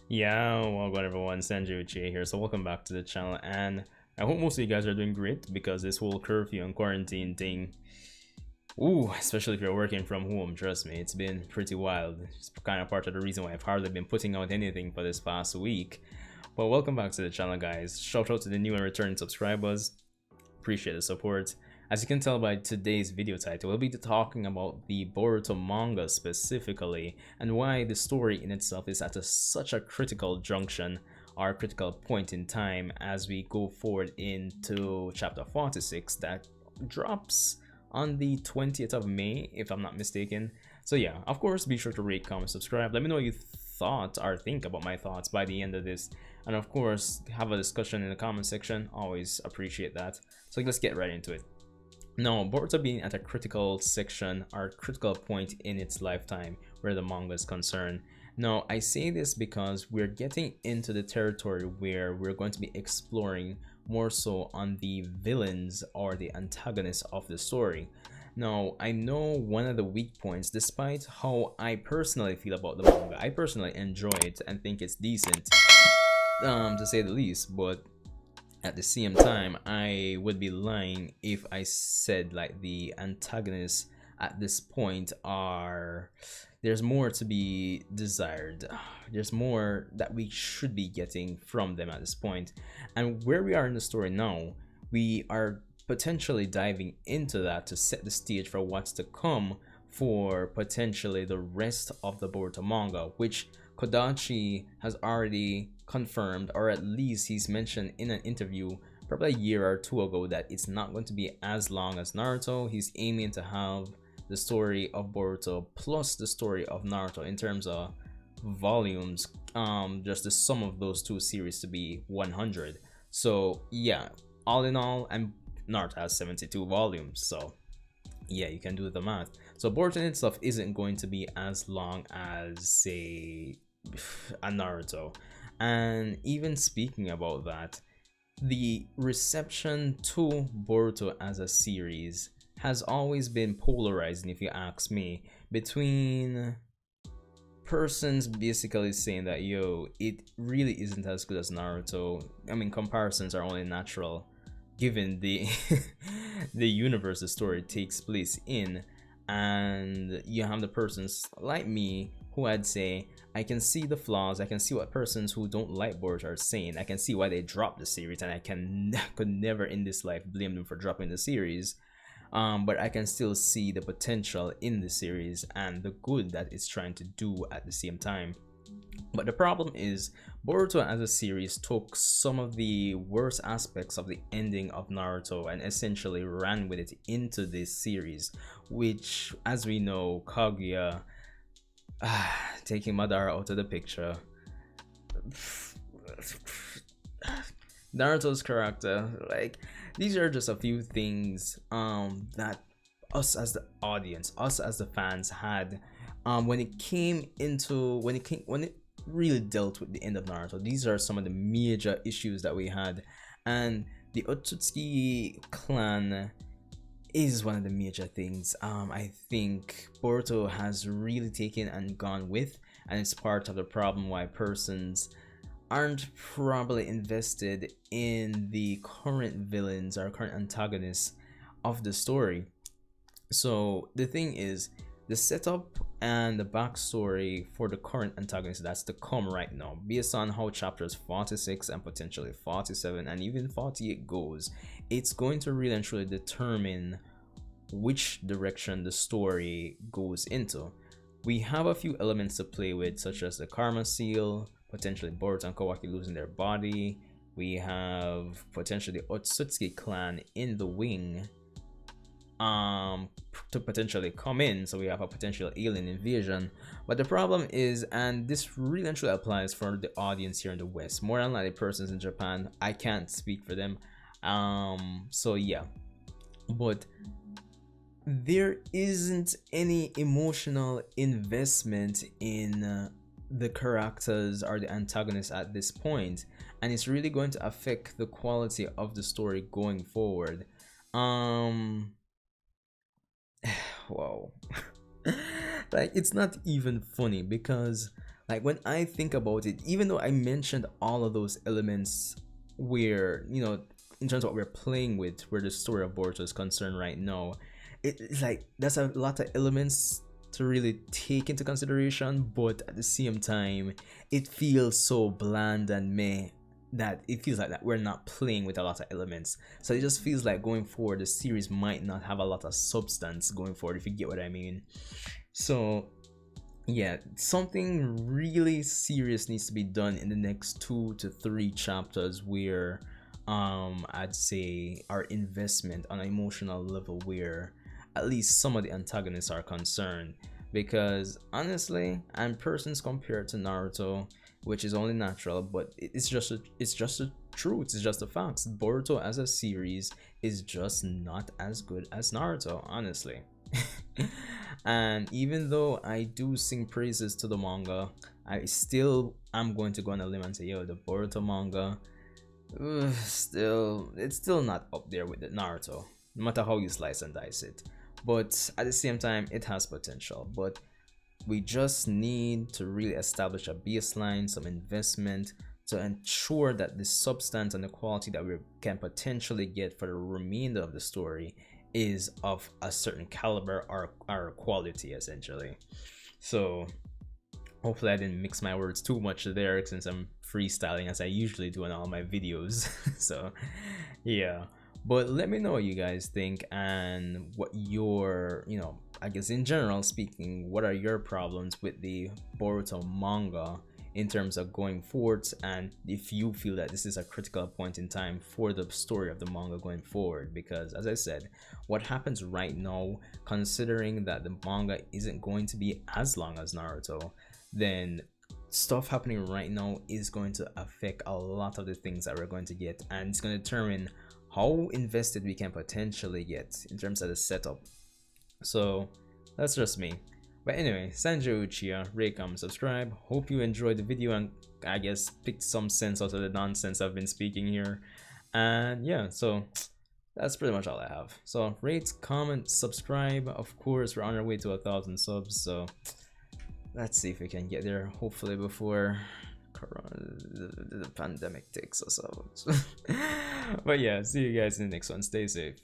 Yeah, welcome everyone, Sanjae Uchiha here. So welcome back to the channel, and I hope most of you guys are doing great because this whole curfew and quarantine thing, ooh, especially if you're working from home, trust me, it's been pretty wild. It's kind of part of the reason why I've hardly been putting out anything for this past week. But welcome back to the channel, guys. Shout out to the new and returning subscribers. Appreciate the support. As you can tell by today's video title, we'll be talking about the Boruto manga specifically and why the story in itself is at such a critical junction or critical point in time as we go forward into chapter 46 that drops on the 20th of May, if I'm not mistaken. So yeah, of course, be sure to rate, comment, subscribe. Let me know what you thought or think about my thoughts by the end of this, and of course have a discussion in the comment section. Always appreciate that. So let's get right into it. Now, Boruto being at a critical section or critical point in its lifetime where the manga is concerned. Now, I say this because we're getting into the territory where we're going to be exploring more so on the villains or the antagonists of the story. Now, I know one of the weak points, despite how I personally feel about the manga, I personally enjoy it and think it's decent, to say the least, but at the same time, I would be lying if I said like the antagonists at this point are, there's more to be desired. There's more that we should be getting from them at this point. And where we are in the story now, we are potentially diving into that to set the stage for what's to come for potentially the rest of the Boruto manga, which Kodachi has already confirmed, or at least he's mentioned in an interview probably a year or two ago, that it's not going to be as long as Naruto. He's aiming to have the story of Boruto plus the story of Naruto in terms of volumes, just the sum of those two series to be 100. So yeah, all in all, and Naruto has 72 volumes, so yeah, you can do the math. So Boruto itself isn't going to be as long as, say, a Naruto. And even speaking about that, the reception to Boruto as a series has always been polarizing, if you ask me, between persons basically saying that, yo, it really isn't as good as Naruto. I mean, comparisons are only natural given the the universe the story takes place in, and you have the persons like me who I'd say I can see the flaws, I can see what persons who don't like Boruto are saying, I can see why they dropped the series, and could never in this life blame them for dropping the series. But I can still see the potential in the series and the good that it's trying to do at the same time. But the problem is, Boruto as a series took some of the worst aspects of the ending of Naruto and essentially ran with it into this series, which, as we know, Kaguya taking Madara out of the picture, Naruto's character, like, these are just a few things that us as the audience, us as the fans had when it really dealt with the end of Naruto. These are some of the major issues that we had, and the Otsutsuki clan is one of the major things I think Boruto has really taken and gone with, and it's part of the problem why persons aren't probably invested in the current villains or current antagonists of the story. So the thing is, the setup and the backstory for the current antagonist that's to come right now, based on how chapters 46 and potentially 47 and even 48 goes, it's going to really and truly determine which direction the story goes into. We have a few elements to play with, such as the Karma Seal, potentially Boruto and Kawaki losing their body. We have potentially the Otsutsuki clan in the wing to potentially come in, so we have a potential alien invasion. But the problem is, and this really actually applies for the audience here in the West, more than likely persons in Japan, I can't speak for them, so yeah, but there isn't any emotional investment in the characters or the antagonists at this point, and it's really going to affect the quality of the story going forward. Wow. Like, it's not even funny because, like when I think about it, even though I mentioned all of those elements where, you know, in terms of what we're playing with, where the story of Boruto is concerned right now, it's like that's a lot of elements to really take into consideration, but at the same time it feels so bland and meh that it feels like that we're not playing with a lot of elements. So it just feels like going forward the series might not have a lot of substance going forward, if you get what I mean. So yeah, something really serious needs to be done in the next 2 to 3 chapters where I'd say our investment on an emotional level, where at least some of the antagonists are concerned. Because honestly, and persons compared to Naruto, which is only natural, but it's just a truth, it's just a fact. Boruto as a series is just not as good as Naruto, honestly. And even though I do sing praises to the manga, I still am going to go on a limb and say, yo, the Boruto manga, it's still not up there with the Naruto, no matter how you slice and dice it. But at the same time, it has potential. But we just need to really establish a baseline, some investment to ensure that the substance and the quality that we can potentially get for the remainder of the story is of a certain caliber or quality, essentially. So hopefully I didn't mix my words too much there, since I'm freestyling as I usually do in all my videos. So yeah, but let me know what you guys think and what your, you know, I guess in general speaking, what are your problems with the Boruto manga in terms of going forward, and if you feel that this is a critical point in time for the story of the manga going forward. Because as I said, what happens right now, considering that the manga isn't going to be as long as Naruto, then stuff happening right now is going to affect a lot of the things that we're going to get, and it's going to determine how invested we can potentially get in terms of the setup. So that's just me. But anyway, Sanjae Uchiha, rate, comment, subscribe. Hope you enjoyed the video and I guess picked some sense out of the nonsense I've been speaking here. And yeah, so that's pretty much all I have. So rate, comment, subscribe. Of course, we're on our way to 1,000 subs, so let's see if we can get there, hopefully before the pandemic takes us out. But yeah, see you guys in the next one. Stay safe.